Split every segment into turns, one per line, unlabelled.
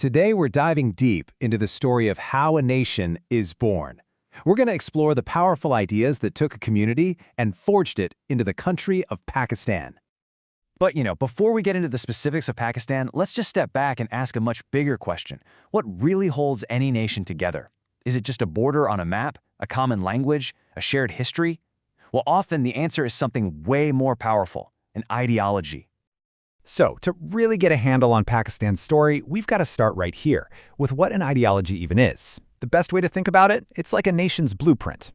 Today we're diving deep into the story of how a nation is born. We're going to explore the powerful ideas that took a community and forged it into the country of Pakistan.
But, before we get into the specifics of Pakistan, let's just step back and ask a much bigger question. What really holds any nation together? Is it just a border on a map, a common language, a shared history? Well, often the answer is something way more powerful, an ideology.
So, to really get a handle on Pakistan's story, we've got to start right here, with what an ideology even is. The best way to think about it, it's like a nation's blueprint.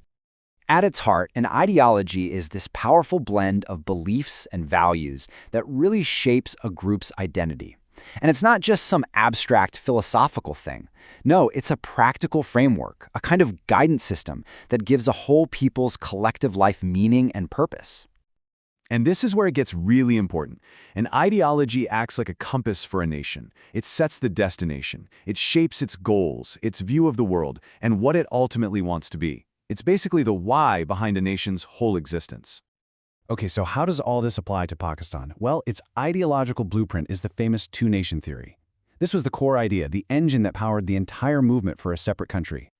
At its heart, an ideology is this powerful blend of beliefs and values that really shapes a group's identity. And it's not just some abstract philosophical thing. No, it's a practical framework, a kind of guidance system that gives a whole people's collective life meaning and purpose.
And this is where it gets really important. An ideology acts like a compass for a nation. It sets the destination. It shapes its goals, its view of the world, and what it ultimately wants to be. It's basically the why behind a nation's whole existence.
Okay, so how does all this apply to Pakistan? Well, its ideological blueprint is the famous two-nation theory. This was the core idea, the engine that powered the entire movement for a separate country.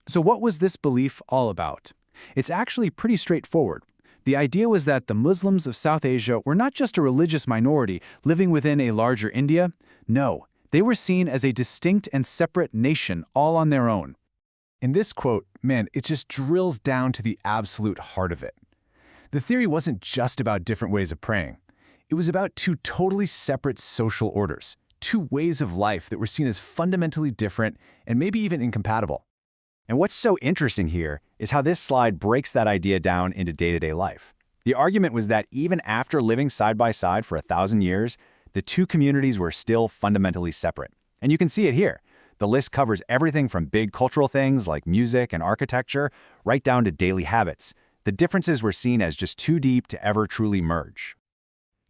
So what was this belief all about? It's actually pretty straightforward. The idea was that the Muslims of South Asia were not just a religious minority living within a larger India. No, they were seen as a distinct and separate nation all on their own.
In this quote, man, it just drills down to the absolute heart of it. The theory wasn't just about different ways of praying. It was about two totally separate social orders, two ways of life that were seen as fundamentally different and maybe even incompatible.
And what's so interesting here is how this slide breaks that idea down into day-to-day life. The argument was that even after living side by side for 1,000 years, the two communities were still fundamentally separate. And you can see it here. The list covers everything from big cultural things like music and architecture, right down to daily habits. The differences were seen as just too deep to ever truly merge.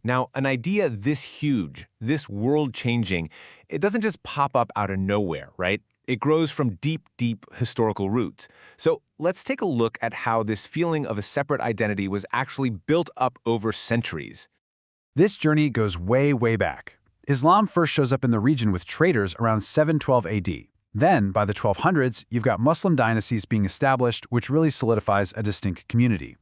Now, an idea this huge, this world-changing, it doesn't just pop up out of nowhere, right? It grows from deep, deep historical roots. So let's take a look at how this feeling of a separate identity was actually built up over centuries.
This journey goes way, way back. Islam first shows up in the region with traders around 712 AD. Then, by the 1200s, you've got Muslim dynasties being established, which really solidifies a distinct community.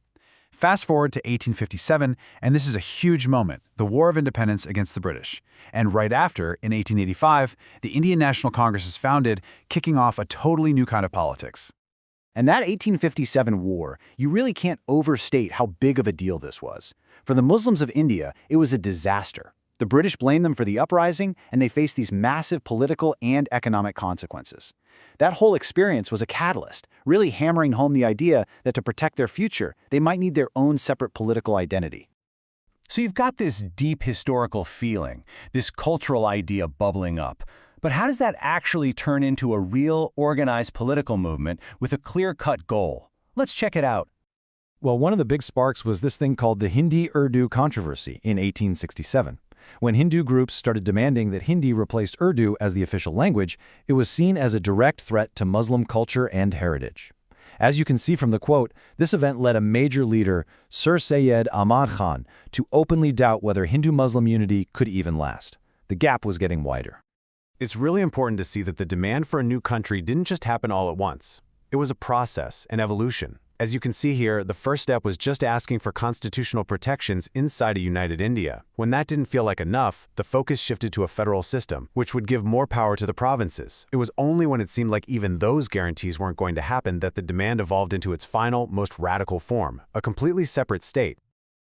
Fast forward to 1857, and this is a huge moment, the War of Independence against the British. And right after, in 1885, the Indian National Congress is founded, kicking off a totally new kind of politics.
And that 1857 war, you really can't overstate how big of a deal this was. For the Muslims of India, it was a disaster. The British blamed them for the uprising, and they faced these massive political and economic consequences. That whole experience was a catalyst, really hammering home the idea that to protect their future, they might need their own separate political identity.
So you've got this deep historical feeling, this cultural idea bubbling up. But how does that actually turn into a real, organized political movement with a clear-cut goal? Let's check it out.
Well, one of the big sparks was this thing called the Hindi-Urdu controversy in 1867. When Hindu groups started demanding that Hindi replaced Urdu as the official language, it was seen as a direct threat to Muslim culture and heritage. As you can see from the quote, this event led a major leader, Sir Syed Ahmad Khan, to openly doubt whether Hindu-Muslim unity could even last. The gap was getting wider.
It's really important to see that the demand for a new country didn't just happen all at once. It was a process, an evolution. As you can see here, the first step was just asking for constitutional protections inside a united India. When that didn't feel like enough, the focus shifted to a federal system, which would give more power to the provinces. It was only when it seemed like even those guarantees weren't going to happen that the demand evolved into its final, most radical form, a completely separate state.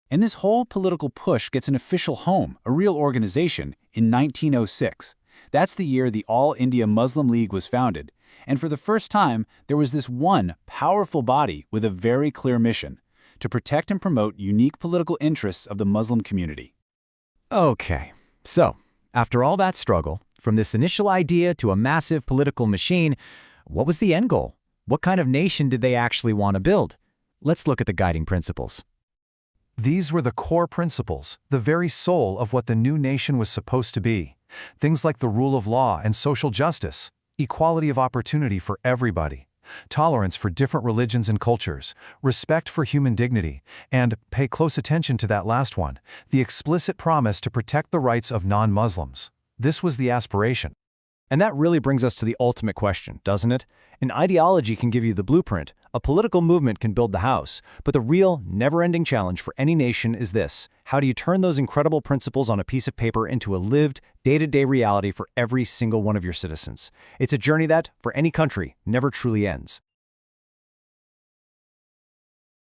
And this whole political push gets an official home, a real organization, in 1906. That's the year the All India Muslim League was founded. And for the first time, there was this one powerful body with a very clear mission: to protect and promote unique political interests of the Muslim community.
Okay, so after all that struggle, from this initial idea to a massive political machine, what was the end goal? What kind of nation did they actually want to build? Let's look at the guiding principles.
These were the core principles, the very soul of what the new nation was supposed to be. Things like the rule of law and social justice, equality of opportunity for everybody, tolerance for different religions and cultures, respect for human dignity, and, pay close attention to that last one, the explicit promise to protect the rights of non-Muslims. This was the aspiration.
And that really brings us to the ultimate question, doesn't it? An ideology can give you the blueprint, a political movement can build the house, but the real, never-ending challenge for any nation is this: how do you turn those incredible principles on a piece of paper into a lived, day-to-day reality for every single one of your citizens? It's a journey that, for any country, never truly ends.